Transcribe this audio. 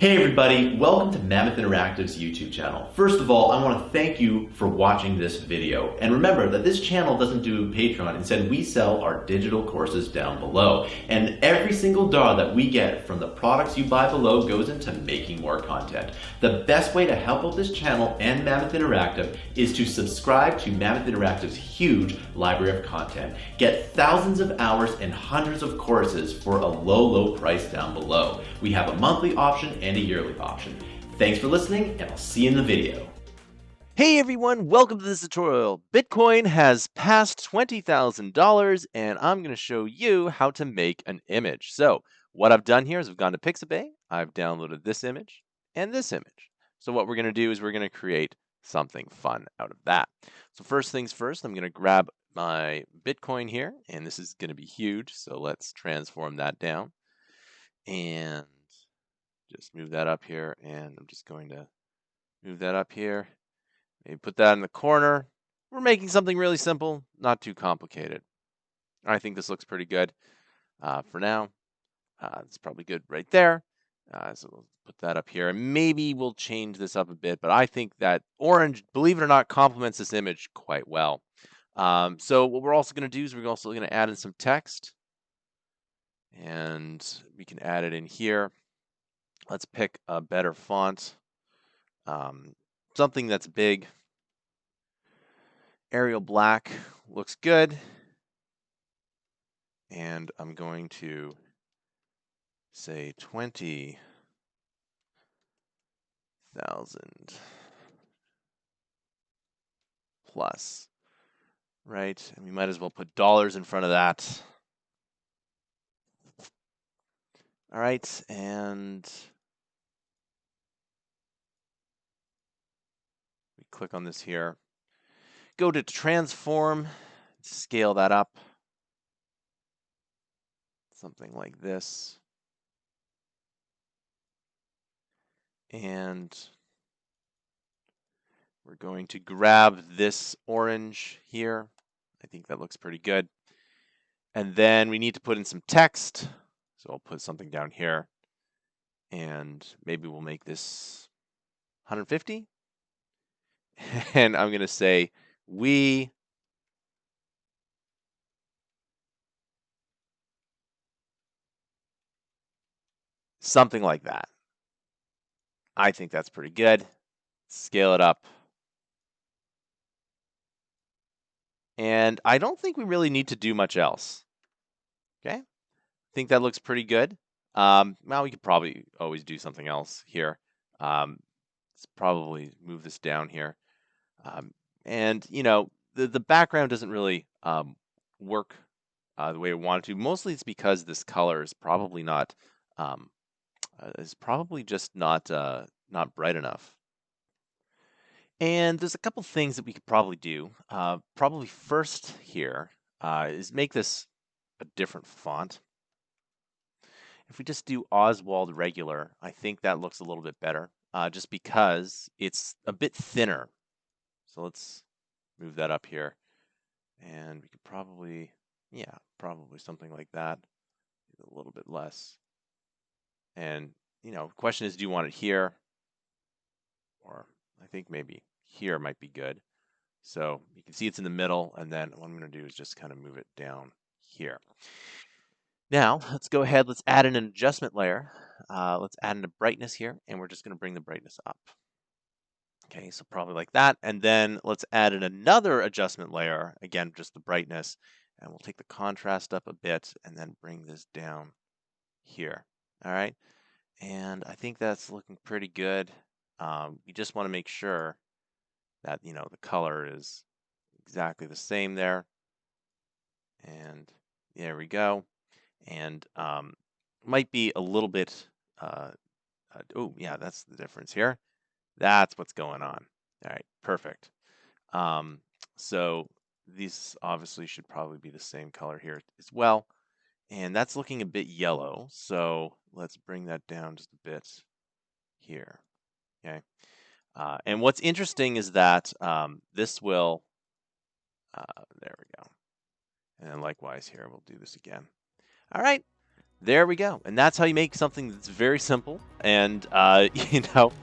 Hey everybody, welcome to Mammoth Interactive's YouTube channel. First of all, I want to thank you for watching this video. And remember that this channel doesn't do Patreon. Instead, we sell our digital courses down below. And every single dollar that we get from the products you buy below goes into making more content. The best way to help out this channel and Mammoth Interactive is to subscribe to Mammoth Interactive's huge library of content. Get thousands of hours and hundreds of courses for a low price down below. We have a monthly option and a yearly option. Thanks for listening, and I'll see you in the video. Hey everyone, welcome to this tutorial. Bitcoin has passed $20,000 and I'm going to show you how to make an image. So what I've done here is I've gone to Pixabay, I've downloaded this image and this image. So what we're going to do is we're going to create something fun out of that. So first things first, I'm going to grab my Bitcoin here, and this is going to be huge. So let's transform that down and just move that up here, and I'm just going to move that up here. Maybe put that in the corner. We're making something really simple, not too complicated. I think this looks pretty good for now. It's probably good right there. So we'll put that up here, and maybe we'll change this up a bit, but I think that orange, believe it or not, complements this image quite well. So what we're also going to do is we're also going to add in some text, and we can add it in here. Let's pick a better font, something that's big. Arial black looks good. And I'm going to say 20,000 plus, right? And we might as well put dollars in front of that. All right, and we click on this here. Go to transform, scale that up. Something like this. And we're going to grab this orange here. I think that looks pretty good. And then we need to put in some text. So I'll put something down here. And maybe we'll make this 150. And I'm going to say, we something like that. I think that's pretty good. Scale it up. And I don't think we really need to do much else. Okay, I think that looks pretty good. Well, we could probably always do something else here. Let's probably move this down here. And you know, the background doesn't really work the way I want it to. Mostly it's because this color is probably not just not bright enough. And there's a couple things that we could probably do. Probably first here is make this a different font. If we just do Oswald regular, I think that looks a little bit better, just because it's a bit thinner. So let's move that up here. And we could probably, yeah, probably something like that. A little bit less. And, you know, the question is, do you want it here? Or I think maybe here might be good. So you can see it's in the middle, and then what I'm going to do is just kind of move it down here. Now, let's go ahead, let's add in an adjustment layer. Let's add in a brightness here, and we're just going to bring the brightness up. Okay, so probably like that. And then let's add in another adjustment layer, again, just the brightness, and we'll take the contrast up a bit and then bring this down here. All right, and I think that's looking pretty good. You just want to make sure that, you know, the color is exactly the same there. And there we go. And might be a little bit, oh yeah, that's the difference here. That's what's going on. All right, perfect. So these obviously should probably be the same color here as well. And that's looking a bit yellow. So let's bring that down just a bit here. Okay. And what's interesting is that this will, there we go. And then likewise here, we'll do this again. All right, There we go. And that's how you make something that's very simple and, you know,